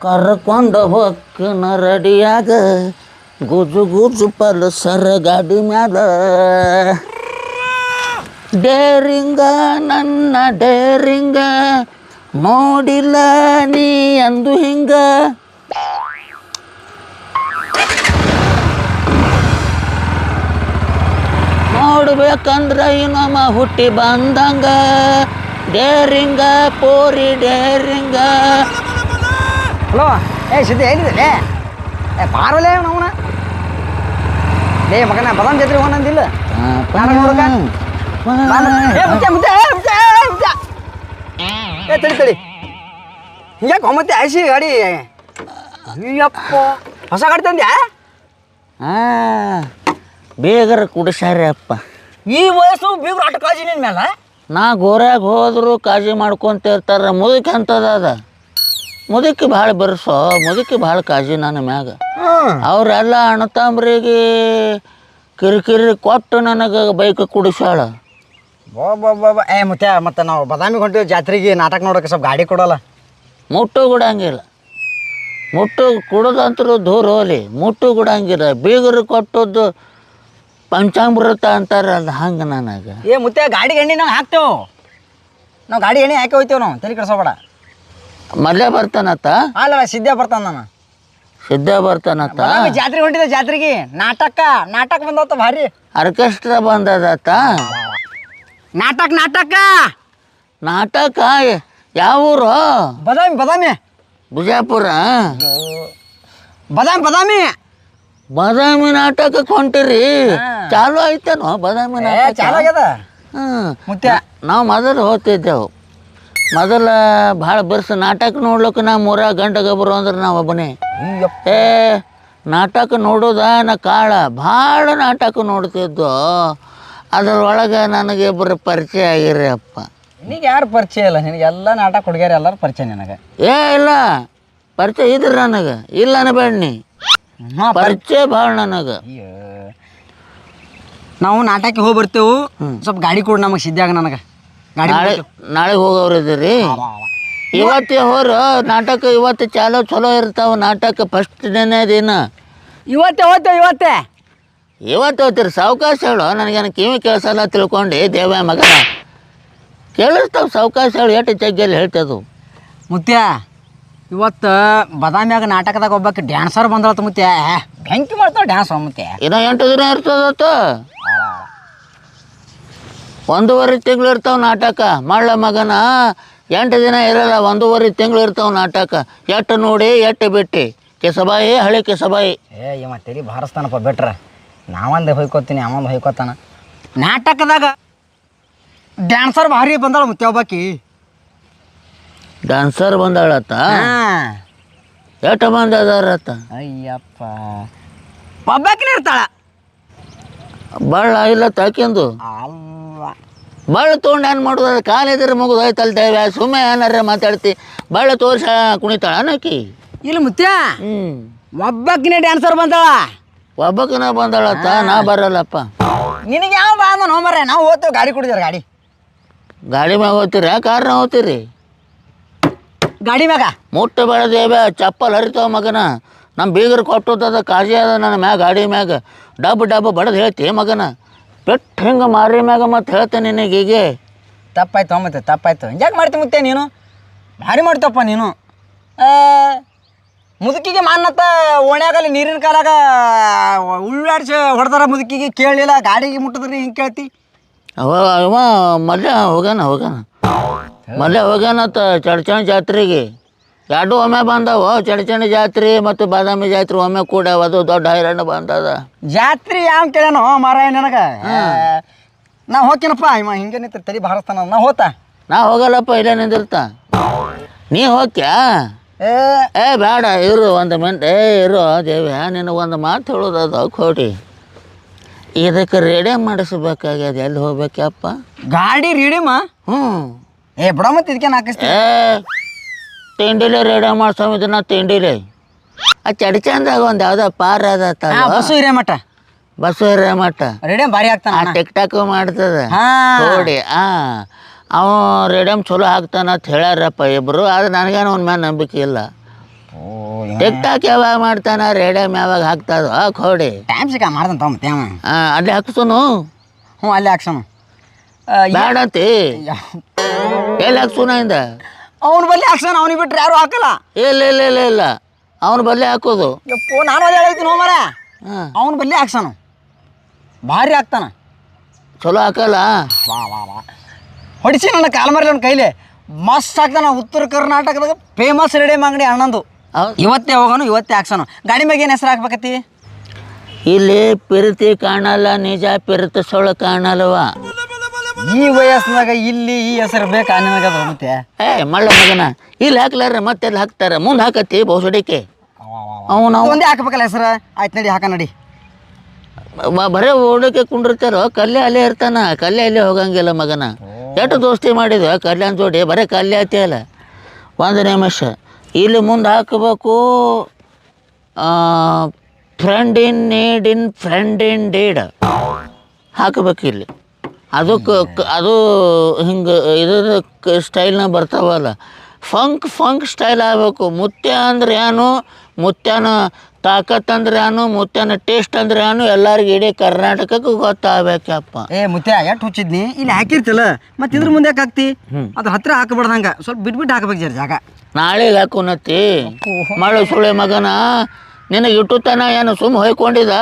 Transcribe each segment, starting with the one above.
ಕರ್ಕೊಂಡ ಹೊಕ್ಕನ ರಡಿಯಾಗ ಗುಜು ಗುಜು ಪಲ್ಸರ್ ಗಾಡಿ ಮ್ಯಾಲ ಡೇರಿಂಗ ನನ್ನ ಡೇರಿಂಗ ನೋಡಿಲ್ಲ ನೀ ಅಂದು ಹಿಂಗ ನೋಡ್ಬೇಕಂದ್ರ ಇನ್ನೊಮ್ಮ ಹುಟ್ಟಿ ಬಂದಂಗ ಡೇರಿಂಗ ಪೋರಿ ಡೇರಿಂಗ. ಹಲೋ ಸಿದ್ಧ ಏನಿದೆ ಪಾರಲೇ ಅವನ ಮಗನ ಬದಾಮ್ ಜಾತ್ರೆ ಹೋಗಂದಿಲ್ಲ ತಡಿ ತಡಿ ಹಿಂಗ್ಯಾಕೆ ಮತ್ತೆ ಆಯ್ಸಿ ಗಾಡಿ ಅಯ್ಯಪ್ಪ ಹೊಸ ಗಾಡಿ ತಂದ್ಯಾ? ಬೇಗರ ಕುಡಿಸ್ಯಾರಿ ಅಪ್ಪ. ಈ ವಯಸ್ಸು ಬೀಗ್ರು ಆಟ ಕಾಜಿ ನಿನ್ನ ಮೇಲೆ. ನಾ ಗೋರ್ಯಾಗ ಹೋದ್ರು ಕಾಳಜಿ ಮಾಡ್ಕೊಂತ ಇರ್ತಾರ. ಮುದುಕಿ ಅಂತದ ಅದ, ಮುದುಕಿ ಭಾಳ ಬೆರ್ಸೋ, ಮುದುಕಿ ಭಾಳ ಕಾಳಜಿ ನನ್ನ ಮ್ಯಾಗ. ಅವರೆಲ್ಲ ಅಣ್ಣತಂಬ್ರಿಗೆ ಕಿರಿಕಿರಿ ಕೊಟ್ಟು ನನಗೆ ಬೈಕ್ ಕುಡಿಸ್ಯಾಳ. ಬಾಬಾ ಮುತ್ಯ ಮತ್ತೆ ನಾವು ಬದಾಮಿಗೆ ಹೊಂಟಿವಿ ಜಾತ್ರೆಗೆ ನಾಟಕ ನೋಡೋಕೆ ಸ್ವಲ್ಪ ಗಾಡಿ ಕೊಡೋಲ್ಲ. ಮುಟ್ಟು ಗುಡಂಗಿಲ್ಲ, ಮುಟ್ಟು ಕುಡೋದಂತರೂ ದೂರ ಹೋಲಿ, ಮುಟ್ಟು ಗುಡಂಗಿಲ್ಲ. ಬೀಗರು ಕೊಟ್ಟದ್ದು ಪಂಚಾಮೃತ ಅಂತಾರಲ್ಲ ಹಂಗೆ ನನಗೆ. ಮುತ್ಯ ಗಾಡಿ ಎಣ್ಣೆ ನಾವು ಹಾಕ್ತೇವೆ, ನಾವು ಗಾಡಿ ಎಣ್ಣೆ ಹಾಕಿ ಹೋಯ್ತೇವೆ. ನಾವು ತಲೆ ಕೆಡಿಸೋಬೇಡ. ಮಲ್ಲೆ ಬರ್ತಾನತ್ತ? ಅಲ್ಲ ಸಿದ್ಧ ಬರ್ತಾನ. ನಾನು ಸಿದ್ಧ ಬರ್ತಾನತ್ತ. ಜಾತ್ರೆಗೆ ಹೊಂಟಿದ್ದೆ, ಜಾತ್ರೆಗೆ ನಾಟಕ ಬಂದವತ್ತ ಭಾರಿ. ಆರ್ಕೆಸ್ಟ್ರಾ ಬಂದದತ್ತ. ನಾಟಕ ನಾಟಕ ಯಾವ ಊರು? ಬದಾಮಿ ಬಿಜಾಪುರ. ಬದಾಮಿ ನಾಟಕಕ್ಕೆ ಹೊಂಟಿರಿ? ಚಾಲು ಆಯ್ತೇನೋ ಬದಾಮಿ ನಾಟಕ? ಮುತ್ಯ ನಾವು ಮೊದಲು ಹೋಗ್ತಿದ್ದೆವು. ಮೊದಲ ಭಾಳ ಬರ್ಸ ನಾಟಕ ನೋಡ್ಲಿಕ್ಕೆ ನಾ ಮೂರಾಗ ಗಂಟೆ ಗಬ್ಬರು ಅಂದ್ರೆ ನಾವು ಒಬ್ಬನೇ. ನಾಟಕ ನೋಡೋದ ನಾ ಕಾಳ ಭಾಳ ನಾಟಕ ನೋಡ್ತಿದ್ದು. ಅದರೊಳಗೆ ನನಗೆ ಇಬ್ಬರು ಪರಿಚಯ ಆಗಿರಿ ಅಪ್ಪ. ನಿನಗೆ ಯಾರು ಪರಿಚಯ ಇಲ್ಲ? ನಿನಗೆಲ್ಲ ನಾಟಕ ಹುಡುಗ್ಯಾರ ಎಲ್ಲರೂ ಪರಿಚಯ ನಿನಗೆ? ಇಲ್ಲ ಪರಿಚಯ ಇದ್ರಿ ನನಗೆ, ಇಲ್ಲ ಅನ್ಬೇಡ್ನಿ. ಪರಿಚಯ ಭಾಳ ನನಗೆ. ನಾವು ನಾಟಕಕ್ಕೆ ಹೋಗಿ ಬರ್ತೇವೆ, ಸ್ವಲ್ಪ ಗಾಡಿ ಕೊಡು ನಮಗೆ ಸಿದ್ಧಾಗ. ನನಗೆ ಗಾಡಿ ನಾಳೆ ಹೋಗೋರು ಇದ್ದೀರಿ? ಇವತ್ತೇ ಹೋರು ನಾಟಕ. ಇವತ್ತು ಚಲೋ ಇರ್ತಾವೆ ನಾಟಕ. ಫಸ್ಟ್ ದಿನ ಇವತ್ತೇ ಹೋಗ್ತೀರಿ. ಸಾವಕಾಶ ಹೇಳು, ನನಗೇನು ಕಿವಿ ಕೇಳಿಸಲ್ಲ ತಿಳ್ಕೊಂಡು ದೇವ ಮಗ. ಕೇಳಿಸ್ತಾವ ಸಾವಕಾಶ ಹೇಳು, ಎಷ್ಟು ಜಗ್ಗಲ್ಲಿ ಹೇಳ್ತದು. ಮುತ್ಯ ಇವತ್ತು ಬದಾಮಿಯಾಗ ನಾಟಕದಾಗ ಒಬ್ಬಕ್ಕೆ ಡ್ಯಾನ್ಸರ್ ಬಂದಳತ್ತ ಮುತ್ಯ. ಬೆಂಕಿ ಮಾಡ್ತಾವ ಡ್ಯಾನ್ಸ್ ಮುತ್ಯ. ಇನ್ನೂ 8 ದಿನ ಇರ್ತದತ್ತ. 1.5 ತಿಂಗಳು ಇರ್ತಾವೆ ನಾಟಕ. ಮಳ್ಳ ಮಗನ 8 ದಿನ ಇರಲ್ಲ, 1.5 ತಿಂಗಳು ಇರ್ತಾವೆ ನಾಟಕ. ಎಟ್ಟು ನೋಡಿ ಎಟ್ಟು ಬಿಟ್ಟು ಕೆಸಬಾಯಿ ಹಳೆ ಕೆಸಬಾಯಿ. ಇವ ತಲೆ ಬಾರಿಸ್ತಾನಪ್ಪ ಬಿಟ್ರ. ನಾವಂದು ಹೊಯ್ಕೋತೀನಿ, ಅವಂದು ಹೊಯ್ಕೋತಾನ. ನಾಟಕದಾಗ ಡ್ಯಾನ್ಸರ್ ಭಾರಿ ಬಂದಾಳ ಮುತ್ಯ ಒಬ್ಬಾಕಿ. ಡ್ಯಾನ್ಸರ್ ಬಂದಾಳತ್ತ? ಎಷ್ಟು ಮಂದಿ ಅದಾರತ್ತ? ಅಯ್ಯಪ್ಪ ಒಬ್ಬಾಕಿನ ಇರ್ತಾಳ. ಬಳ್ಳ ಇಲ್ಲ ತಾಕೆಂದು ಬಳ್ಳ ತೊಗೊಂಡು ಏನು ಮಾಡೋದು? ಅದು ಕಾಲಿದ್ರೆ ಮುಗಿದು ಹೋಯ್ತಲ್ತೇವೆ. ಸುಮ್ಮನೆ ಏನಾರ ಮಾತಾಡ್ತಿ. ಬಳ್ಳ ತೋರಿಸ ಕುಣಿತಾಳ ಅನ್ನಕಿ? ಇಲ್ಲ ಮುತ್ಯ, ಒಬ್ಬಾಕಿನ ಡ್ಯಾನ್ಸರ್ ಬಂದಾಳ. ಒಬ್ಬಕಿನ ಬಂದಾಳತ್ತ? ನಾ ಬರಲ್ಲಪ್ಪ. ನಿನಗೆ ಯಾವ ಬಾ ಅಂದ ನೋಮರ್ರೆ. ನಾವು ಹೋಗ್ತೇವೆ, ಗಾಡಿ ಕುಡಿದಾರೆ. ಗಾಡಿ ಮ್ಯಾಗ ಹೋಗ್ತೀರಿ? ಕಾರ್ನಾಗ ಹೋಗ್ತೀರಿ? ಗಾಡಿ ಮ್ಯಾಗ ಮುಟ್ಟು ಬೆಳೆದೇವೆ, ಚಪ್ಪಲ್ ಹರಿತಾವ ಮಗನ. ನಮ್ಮ ಬೀಗರು ಕೊಟ್ಟದ ಕಾಜಿ ಅದ ನನ್ನ ಮ್ಯಾಗ. ಗಾಡಿ ಮ್ಯಾಗ ಡಬ್ಬ ಬಡದು ಹೇಳ್ತಿ ಮಗನ. ಪೆಟ್ಟು ಹಿಂಗೆ ಮಾರಿ ಮ್ಯಾಗ ಮತ್ತೆ ಹೇಳ್ತೇನೆ ನಿನಗೆ. ಹೀಗೆ ತಪ್ಪಾಯ್ತು ಮತ್ತೆ, ತಪ್ಪಾಯ್ತು. ಹಿಂಗ್ಯಾಕೆ ಮಾಡ್ತಿ ಮುತ್ತೆ ನೀನು? ಭಾರಿ ಮಾಡ್ತಪ್ಪ ನೀನು. ಮುದುಕಿಗೆ ಮಾನ್ನತ್ತ ಓಣ್ಯಾಗಲ್ಲಿ ನೀರಿನ ಕಾಲಾಗ ಉಳ್ಳಾಡ್ಸಿ ಹೊಡೆದಾರ ಮುದುಕಿಗೆ. ಕೇಳಲಿಲ್ಲ, ಗಾಡಿಗೆ ಮುಟ್ಟಿದ್ರಿ ಹಿಂಗೆ ಕೇಳ್ತಿ? ಅವ ಮಲ್ಯ ಹೋಗ್ಯಾನತ್ತ ಚಡ್ಚಣಿ ಜಾತ್ರೆಗೆ. 2 ಒಮ್ಮೆ ಬಂದವು, ಚಡ್ಚಣಿ ಜಾತ್ರೆ ಮತ್ತು ಬಾದಾಮಿ ಜಾತ್ರೆ ಒಮ್ಮೆ ಕೂಡ. ಅದು ದೊಡ್ಡ ಹೈರಾಣ ಬಂದದ. ಜಾತ್ರೆ ಯಾವ ಕೇಳೇನೋ ಮಾರಾಯ ನನಗೆ. ನಾ ಹೋಗ್ತೀನಪ್ಪ. ಇವ ಹಿಂಗೆ ನಿಂತ ತಲೆ ಬಾರಿಸ್ತಾನ. ನಾ ಹೋಗಲ್ಲಪ್ಪ, ಇಲ್ಲೇ ನಿಂದಿರ್ತ. ನೀ ಹೋಗ್ಯಾ? ಬೇಡ ಇರು ಒಂದು ಮಿನಿಟ್. ಇರು ದೇವ್ಯಾ, ನಿನಗೊಂದು ಮಾತು ಹೇಳೋದದ ಕೋಟಿ. ಇದಕ್ಕೆ ರೆಡಿ ಮಾಡಿಸ್ಬೇಕಾಗ್ಯದ. ಎಲ್ಲಿ ಹೋಗ್ಬೇಕಪ್ಪ? ಗಾಡಿ ರೆಡಿಮ? ಬಿಡ ಮತ್ತೆ ಇದಕ್ಕೆ ಹಾಕಿಸ್ತೀನಿ. ತಿಂಡಿಲೆ ರೆಡಿ ಮಾಡ್ಸೋಮಿದ್ ನಾ ತಿಂಡಿಲೆ. ಆ ಚಂದಾಗ ಒಂದು ಯಾವುದೋ ಪಾರ ಅದತ್ತ, ಬಸ್ಸು ಹಿರೇಮಠ. ರೆಡಿ ಭಾರಿ ಆಗ್ತಾನ. ಟಿಕ್ ಟಾಕ್ ಮಾಡ್ತದ ನೋಡಿ. ಅವ ರೇಡಿಯಮ್ ಚಲೋ ಹಾಕ್ತಾನಂತ ಹೇಳ್ಯಾರಪ್ಪ ಇಬ್ಬರು. ಆದ್ರೆ ನನಗೇನು ಅವ್ನ ಮ್ಯಾಲೆ ನಂಬಿಕೆ ಇಲ್ಲ. ಟಿಕ್ ಟಾಕ್ ಯಾವಾಗ ಮಾಡ್ತಾನ, ರೇಡಿಯಮ್ ಯಾವಾಗ ಹಾಕ್ತಾರ ಖೋಡಿ ಟೈಮ್ ಸಿಕ್ಕ ಮಾಡ್ತಾನೆ ತಮ್ಮ ಮತ್ತೆ ಅವ. ಅಲ್ಲೇ ಹಾಕ್ಸೋನು. ಹ್ಞೂ ಅಲ್ಲೇ ಹಾಕ್ಸೋನು. ಬೇಡಂತಿ ಎಲ್ಲಿ ಹಾಕ್ಸೋನ ಇಂದ ಅವ್ನ ಬಲ್ಲಿ ಹಾಕ್ಸೋಣ, ಅವ್ನಿಗೆ ಬಿಟ್ರೆ ಯಾರು ಹಾಕಲ್ಲ. ಇಲ್ಲ ಇಲ್ಲ ಇಲ್ಲ ಇಲ್ಲ ಅವನ ಬಲ್ಲಿ ಹಾಕೋದು. ಯಪ್ಪೋ ನಾನು ಅದೇ ಹೇಳ್ತೀನಿ ನೋ ಮರ, ಅವ್ನ ಬಲ್ಲಿ ಹಾಕ್ಸೋಣ ಭಾರಿ ಹಾಕ್ತಾನ. ಚಲೋ ಹಾಕಲ್ಲ. ವಾ ವಾ ವಾ ಹೊಡಿಸಿ ನನ್ನ ಕಾಲ್ಮರ್ಲಿ ಅವ್ನ ಕೈಲಿ ಮಸ್ತ್ ಹಾಕ್ತಾನ. ಉತ್ತರ ಕರ್ನಾಟಕದಾಗ ಫೇಮಸ್ ರೇಡಿಯಮ್ ಅಂಗಡಿ ಅಣ್ಣಂದು. ಇವತ್ತೇ ಹೋಗೋನು, ಇವತ್ತೇ ಹಾಕ್ಸೋನು. ಗಾಡಿ ಮ್ಯಾಗ ಏನು ಹೆಸರು ಹಾಕ್ಬೇಕತಿ? ಇಲ್ಲಿ ಪಿರತಿ ಕಾಣಲ್ಲ, ನಿಜ ಪಿರತ ಸೊಳ ಕಾಣಲ್ವ. ಈ ವಯಸ್ಸಿನಾಗ ಇಲ್ಲಿ ಈ ಹೆಸರು ಬೇಕಾ ನಿನಗದ ಮತ್ತೆ? ಮಳ್ಳ ಮಗನ ಇಲ್ಲಿ ಹಾಕ್ಲಾರ ಮತ್ತೆಲ್ಲ ಹಾಕ್ತಾರ, ಮುಂದೆ ಹಾಕತಿ ಬಹುಸಡಿಕೆ. ಅವನು ಒಂದೇ ಹಾಕ್ಬೇಕಲ್ಲ ಹೆಸರು. ಆಯ್ತು ನಡಿ ಹಾಕ ನಡಿ. ಬರೇ ಓಡೋಕೆ ಕುಂಡಿರ್ತಾರೋ, ಕಲ್ಲೆ ಅಲ್ಲೇ ಇರ್ತಾನ, ಕಲ್ಲೆ ಅಲ್ಲೇ ಹೋಗಂಗಿಲ್ಲ ಮಗನ. ಎಷ್ಟು ದೋಸ್ತಿ ಮಾಡಿದ್ವ ಕಲ್ಯಾಣ ಜೋಡಿ, ಬರೀ ಕಲ್ಲೆ ಆತಿಯಲ್ಲ. ಒಂದು ನಿಮಿಷ ಇಲ್ಲಿ ಮುಂದೆ ಹಾಕಬೇಕು. Friend in need in friend in deed ಹಾಕಬೇಕು ಇಲ್ಲಿ. ಅದು ಹಿಂಗೆ ಇದ್ರ ಸ್ಟೈಲ್ನ ಬರ್ತಾವಲ್ಲ, ಫಂಕ್ ಸ್ಟೈಲ್ ಆಗಬೇಕು. ಮುತ್ಯ ಅಂದ್ರೆ ಏನು, ಮುತ್ಯನ ತಾಕತ್ ಅಂದ್ರೆ ಏನು, ಮುತ್ಯನ ಟೇಸ್ಟ್ ಅಂದ್ರೆ ಏನು, ಎಲ್ಲರಿಗೂ ಇಡೀ ಕರ್ನಾಟಕಕ್ಕೂ ಗೊತ್ತಾಗಬೇಕಪ್ಪ. ಮುತ್ಯ ಎಷ್ಟು ಹುಚ್ಚಿದ್ನಿ, ಇಲ್ಲಿ ಹಾಕಿರ್ತಿಲ್ಲ ಮತ್ತೆ ಇದ್ರ ಮುಂದೆ ಯಾಕೆ ಹಾಕ್ತಿ? ಅದ್ರ ಹತ್ರ ಹಾಕಬಾರ್ದಂಗ, ಸ್ವಲ್ಪ ಬಿಟ್ಬಿಟ್ಟು ಹಾಕ್ಬೇಕು ಜರ ಜಾಗ. ನಾಳೆಗೆ ಹಾಕೋನತ್ತಿ ಮಳೆ ಸುಳೆ ಮಗನ. ನಿನಗೆ ಇಟ್ಟುತ್ತಾನ ಏನು ಸುಮ್ಮ ಹೊಯ್ಕೊಂಡಿದ?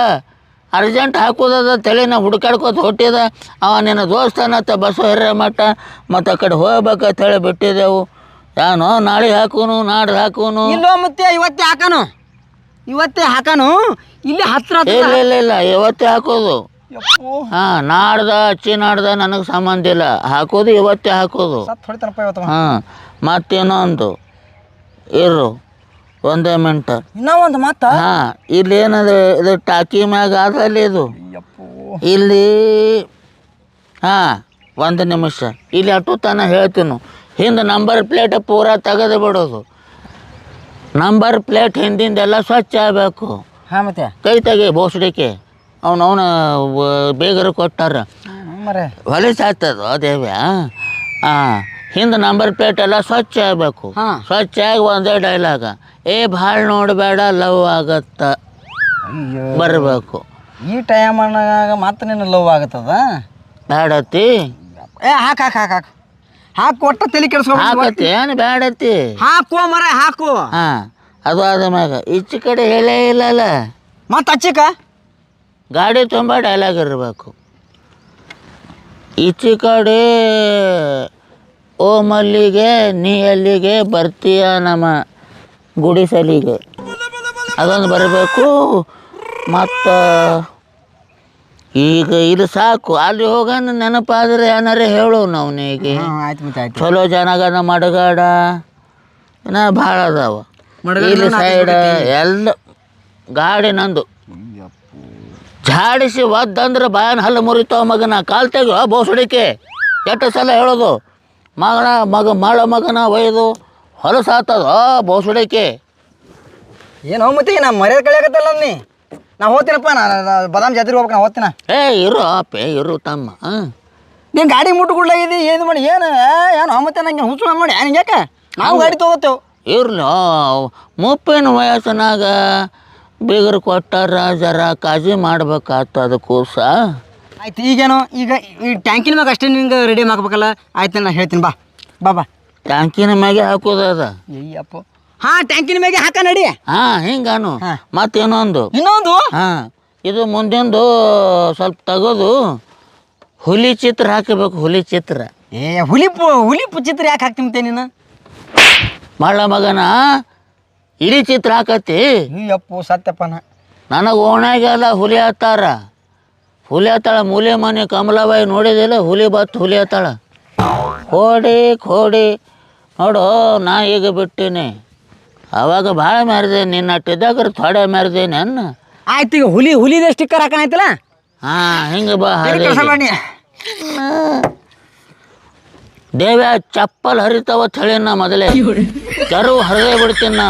ಅರ್ಜೆಂಟ್ ಹಾಕೋದದ ತಲೆನ ಹುಡ್ಕಾಡ್ಕೋತ ಹೊಟ್ಟಿದ. ಅವ ನಿನ್ನ ದೋಸ್ತನತ್ತ ಬಸವ ಹಿರೇಮಠ ಮತ್ತು ಆ ಕಡೆ ಹೋಗ್ಬೇಕಂತ ಹೇಳಿ ಬಿಟ್ಟಿದ್ದೆವು. ಯಾನೋ ನಾಳೆ ಹಾಕೋನು, ನಾಡ್ದು ಹಾಕೋನು. ಇಲ್ಲೋ ಮುತ್ಯ ಇವತ್ತೇ ಹಾಕಾನು, ಇವತ್ತೇ ಹಾಕಾನು. ಇಲ್ಲಿ ಹತ್ರ ಇಲ್ಲ ಇಲ್ಲ ಇಲ್ಲ ಇವತ್ತೇ ಹಾಕೋದು. ನಾಡ್ದ ಅಚ್ಚಿ ನಾಡ್ದ ನನಗೆ ಸಂಬಂಧ ಇಲ್ಲ, ಹಾಕೋದು ಇವತ್ತೇ ಹಾಕೋದು. ಹಾಂ ಮತ್ತೇನೊಂದು ಇರು ಒಂದೇ ಮಿನಿಟ್ ಇನ್ನೂ ಒಂದು ಮಾತ. ಹಾಂ ಇಲ್ಲಿ ಏನದು ಇದು ಟಾಕಿ ಮ್ಯಾಗ ಆದಲ್ಲಿ ಇದು ಇಲ್ಲಿ. ಹಾಂ ಒಂದು ನಿಮಿಷ ಇಲ್ಲಿ ಅಟ್ಟು ತನ ಹೇಳ್ತೀನಿ. ಹಿಂದೆ ನಂಬರ್ ಪ್ಲೇಟ್ ಪೂರಾ ತೆಗೆದು ಬಿಡೋದು. ನಂಬರ್ ಪ್ಲೇಟ್ ಹಿಂದಿಂದೆಲ್ಲ ಸ್ವಚ್ಛ ಆಗಬೇಕು. ಹಾಂ ಮತ್ತೆ ಕೈ ತೆಗಿ ಬೋಸಡಿಕೆ. ಅವನವನ ಬೇಗರು ಕೊಟ್ಟಾರ ಹೊಲಿಸಾಗ್ತದ ದೇವ್ಯ. ಹಾಂ ಹಿಂದೆ ನಂಬರ್ ಪ್ಲೇಟ್ ಎಲ್ಲ ಸ್ವಚ್ಛ ಆಗಬೇಕು. ಸ್ವಚ್ಛ ಆಗಿ ಒಂದೇ ಡೈಲಾಗ, ಭಾಳ ನೋಡಬೇಡ ಲವ್ ಆಗತ್ತ ಬರಬೇಕು. ಈ ಟೈಮ್ನಾಗ ಮತ್ತೆ ನಿನ್ನ ಲವ್ ಆಗತ್ತದ ಬೇಡತ್ತಿ. ಹಾಕು ಹಾಕು ಹಾಕು ಹಾಕು ಹಾಕು ಒಟ್ಟು ತಲೆ ಕೆಡಿಸ್ಕೊಂಡು ಹಾಕತ್ತಿ ಏನು ಬೇಡತ್ತಿ? ಹಾಕು ಮರ ಹಾಕು. ಹಾಂ ಅದು ಆದ ಮ್ಯಾಗ ಈಚೆ ಕಡೆ ಹೇಳೇ ಇಲ್ಲಲ್ಲ, ಮತ್ತೆ ಹಚ್ಚಿಕ ಗಾಡಿ ತುಂಬ ಡೈಲಾಗ್ ಇರಬೇಕು. ಈಚೆ ಕಡೆ ಓ ಮಲ್ಲಿಗೆ ನೀ ಎಲ್ಲಿಗೆ ಬರ್ತೀಯ ನಮ್ಮ ಗುಡಿಸಲಿಗೆ, ಅದೊಂದು ಬರಬೇಕು. ಮತ್ತು ಈಗ ಇದು ಸಾಕು. ಅಲ್ಲಿ ಹೋಗೋಣ ನೆನಪಾದ್ರೆ ಏನಾರೇ ಹೇಳು ಅವನಿಗೆ. ಚಲೋ ಜನಗನ ಮಡಗಾಡ ಇನ್ನ ಭಾಳ ಅದಾವ ಇಲ್ಲಿ ಸೈಡ್ ಎಲ್ಲ. ಗಾಡಿ ನಂದು ಝಾಡಿಸಿ ಒದ್ದಂದ್ರೆ ಬಾಯನ ಹಲ್ಲು ಮುರಿತಾವ ಮಗನ. ಕಾಲು ತೆಗೋ ಬೋಸಡಿಕೆ. ಎಷ್ಟು ಸಲ ಹೇಳೋದು ಮಳ ಮಗನ ಒಯ್ದು ಹೊಲಸಾತದ ಬೋಸಡಿಕೆ. ಏನೋ ಮತ್ತೆ ನಾ ಮರ್ಯಾದೆ ಕಳಿಯಾಕತ್ತಲ್ಲ ನೀ. ನಾ ಹೋಗ್ತೀನಪ್ಪ, ನಾ ಬಾದಾಮ್ ಜಾತ್ರೆಗೆ ಹೋಗ್ಬೇಕು. ನಾ ಹೋಗ್ತೀನ. ಇರು ಅಪ್ಪೆ ಇರು ತಮ್ಮ. ನೀನು ಗಾಡಿ ಮುಟ್ಟುಕೊಳ್ಳಾಗಿದ್ದಿ ಏನು ಮಾಡಿ ಏನು ಮತ್ತೆ ನಂಗೆ ಹುಚ್ಚು ಮಾಡಿ ಏನು ಯಾಕೆ ನಾವು ಗಾಡಿ ತೊಗೋತೇವೆ. ಇರ್ಲಿ ಮುಪ್ಪಿನ ವಯಸ್ಸಿನಾಗ ಬೀಗರು ಕೊಟ್ಟಾರ, ಜರ ಕಾಳಜಿ ಮಾಡ್ಬೇಕಾಯ್ತು ಅದಕ್ಕೋಸ. ಆಯ್ತು ಈಗೇನು ಈಗ ಈ ಟ್ಯಾಂಕಿನ ಮ್ಯಾಗ ಅಷ್ಟೇ ನಿಂಗೆ ರೆಡಿ ಮಾಡ್ಬೇಕಲ್ಲ. ಆಯ್ತು ನಾನು ಹೇಳ್ತೀನಿ ಬಾ ಬಾ ಬಾ. ಟ್ಯಾಂಕಿನ ಮ್ಯಾಗೆ ಹಾಕೋದು ಅದ. ಅಯ್ಯಪ್ಪ ಹಾಂ ಟ್ಯಾಂಕಿನ ಮ್ಯಾಗೆ ಹಾಕ ನಡಿ. ಹಾಂ ಹಿಂಗಾನು. ಮತ್ತೇನೊಂದು ಇನ್ನೊಂದು ಹಾಂ ಇದು ಮುಂದೊಂದು ಸ್ವಲ್ಪ ತೆಗೋದು ಹುಲಿ ಚಿತ್ರ ಹಾಕಬೇಕು. ಹುಲಿ ಚಿತ್ರ. ಹುಲಿ ಚಿತ್ರ ಯಾಕೆ ಹಾಕ್ತಿಂತೆ ನೀನು? ಮಳ್ಳ ಮಗನ ಇಡೀ ಚಿತ್ರ ಹಾಕತಿ. ಅಯ್ಯಪ್ಪು ಸತ್ಯಪ್ಪನ ನನಗೆ ಓಣ್ಯಾಗೆಲ್ಲ ಹುಲಿ ಹತ್ತಾರ. ಹುಲಿ ಹತ್ತಾಳ ಮೂಲೆ ಮನೆ ಕಮಲಾಬಾಯಿ ನೋಡಿದಿಲ್ಲ, ಹುಲಿ ಬತ್ತು ಹುಲಿ ಹತ್ತಾಳ. ಖೋಡಿ ನೋಡು ನಾ ಈಗ ಬಿಟ್ಟೀನಿ. ಅವಾಗ ಭಾಳ ಮೆರೆದೆ, ನಿನ್ನ ಅಟ್ಟಿದ್ದಾಗ ಥೊಡೆ ಮೆರೆದೇನೆ ಅನ್ನ. ಆಯ್ತು ಈಗ ಹುಲಿದ ಸ್ಟಿಕ್ಕರ್ ಹಾಕಣಾಯ್ತಲ್ಲ. ಹಾಂ ಹಿಂಗೆ ಬಾ. ದೇವ್ಯ ಚಪ್ಪಲ್ ಹರಿತಾವ ಥಳಿನ ಮೊದಲೇ ಕೆರವು ಹರಿದೇ ಬಿಡ್ತೀನಿ ನಾ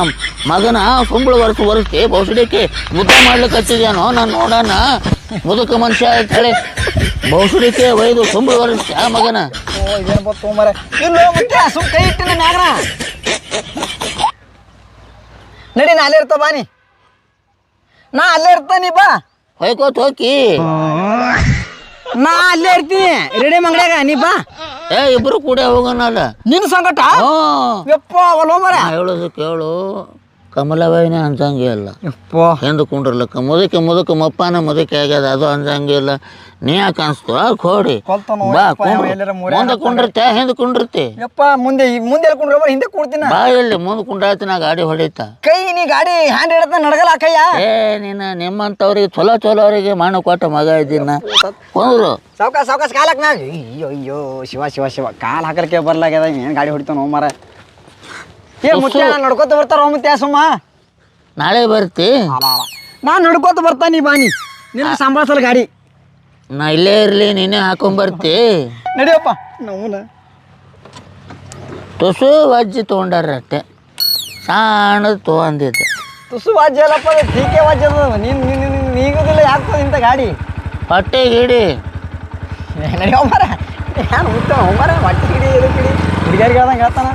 ಮಗನ. ಸುಂಬಳು ಒರೆಸಿ ಬಹುಸಡಿಕೆ ಮುದ್ದೆ ಮಾಡ್ಲಿಕ್ಕೆ ಹಚ್ಚಿದ್ಯಾನೋ ನಾನು ನೋಡೋಣ. ಮುದುಕ ಮನುಷ್ಯ ಅಂತ ಹೇಳಿ ಬಹುಸಡಿಕೆ ಒಯ್ದು ಸುಂಬಳು ಒರೆಸಿ ಆ ಮಗನ. ನಡಿ ನಾ ಅಲ್ಲೇ ಇರ್ತ ಬಾ ನೀ ನಾ ಅಲ್ಲೇ ಇರ್ತಾನಿ ಬಾ ಹೊಯ್ಕೋತ ಹೋಗಿ ನಾ ಅಲ್ಲೇ ಇರ್ತೀನಿ ರೆಡಿ ಅಂಗಡ್ಯಾಗ ನೀ ಬಾ ಇಬ್ರು ಕೂಡ ಹೋಗೋಣಲ್ಲ ನಿನ್ನ ಸಂಗಟ ಹ್ಞೂ ಯಪ್ಪ ಅವಲ್ಲ ಮರ ನಾ ಹೇಳೋದು ಕೇಳು ಕಮಲಬಾಯಿನೇ ಅಂಜಂಗೆ ಇಲ್ಲ ಯಪ್ಪ ಹಿಂದೆ ಕುಂಡ್ರಲಕ್ಕ ಮುದಕ್ಕೆ ಮಪ್ಪನ ಮುದಕ್ಕೆ ಆಗ್ಯದ ಅದು ಅಂಜಂಗೆ ಇಲ್ಲ ನೀ ಯಾಕೆ ಅನ್ಸ್ತು ಕೋಡಿ ಕೊಲ್ತಾನೋ ಬಾ ಯಪ್ಪ, ಕುಂಡ್ರು. ಎಲ್ಲರ ಮೂಲೆ ಮುಂದೆ ಕುಂಡಿರ್ತೆ ಹಿಂದೆ ಕುಂಡಿರ್ತಿ ಯಪ್ಪ ಮುಂದೆ ಎಲ್ಲಿ ಕುಂಡ್ರ ಹಿಂದೆ ಕೂಡ್ತೀನ ಬಾ ಇಲ್ಲಿ ಮುಂದೆ ಕುಂಡಾಯ್ತು ನಾ ಗಾಡಿ ಹೊಡಿತಾ ಕೈ ನೀ ಗಾಡಿ ಹ್ಯಾಂಡ್ ಹಿಡತ ನಡಗಲ್ಲ ಕೈಯ ನೀನು ನಿಮ್ಮಂಥವ್ರಿಗೆ ಚಲೋ ಅವರಿಗೆ ಮಾನ ಕೊಟ್ಟ ಮಗ ಇದ್ದೀನ ಕುಂದ್ರು ಸಾವ್ಕಾಸ್ ಕಾಲ್ ಹಾಕ್ ಮ್ಯಾಗ ಅಯ್ಯೋ ಶಿವ ಕಾಲ್ ಹಾಕಲಿಕ್ಕೆ ಬರ್ಲಾಗ್ಯದ ಏನು ಗಾಡಿ ಹೊಡಿತಾನೋ ಮರ ಮುಚ್ಚ ನಡ್ಕೋತ ಬರ್ತಾರ ಮುತ್ಯ ಸುಮ್ಮ ನಾಳೆ ಬರ್ತಿ ನಾನು ನಡ್ಕೋತ ಬರ್ತಾನಿ ಬಾನಿ ನಿನ್ನ ಸಂಭಾಳ್ಸಲ್ ಗಾಡಿ ನಾ ಇಲ್ಲೇ ಇರಲಿ ನೀನೇ ಹಾಕೊಂಬರ್ತಿ ನಡಿಯಪ್ಪ ನಮ್ಮನ ತುಸು ವಜ್ಜಿ ತೊಗೊಂಡಾರ ಅಷ್ಟೆ ಸಣ್ಣದು ತೊಗೊಂಡಿದ್ದೆ ತುಸು ವಾಜ್ಯ ಅಲ್ಲಪ್ಪ ಟೀಕೆ ವಾಜ್ಯ ಅದ ನೀಗುದಿಲ್ಲ ಯಾಕೆ ಇಂಥ ಗಾಡಿ ಹೊಟ್ಟೆ ಗಿಡಿ ನಡಿಯೋ ಮರ ಏನು ಮುಟ್ಟ ಮರ ಹೊಟ್ಟೆ ಗಿಡಿ ಇದು ಗಿಡಿ ಹುಡುಗಿಯರಿಗೆ ಹೇಳ್ದಂಗೆ ಹೇಳ್ತಾನ